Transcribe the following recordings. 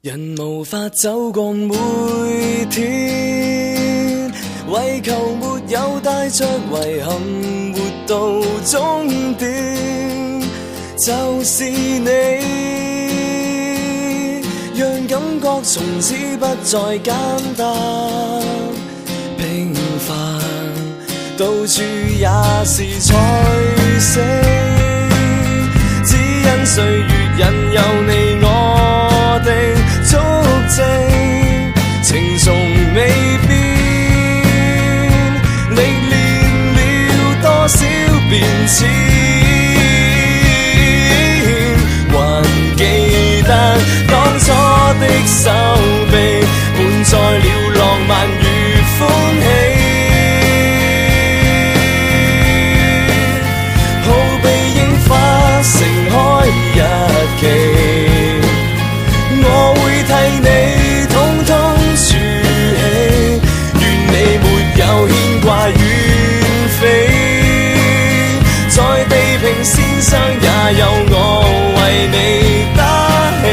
人無法走過每天，為求沒有帶着遺憾活到終點，就是你讓感覺從此不再簡單平凡，到處也是彩色，只因歲月引誘你我的足跡，情從未變，歷練了多少變遷，還記得當初的手臂，滿載了浪漫與歡喜，好比櫻花盛開日期，我會替你統統儲起，願你沒有牽掛遠飛，在地平線上也有我為你打氣，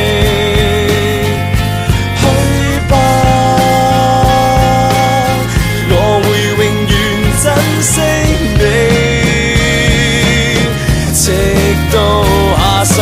去吧，我會永遠珍惜你，直到下世。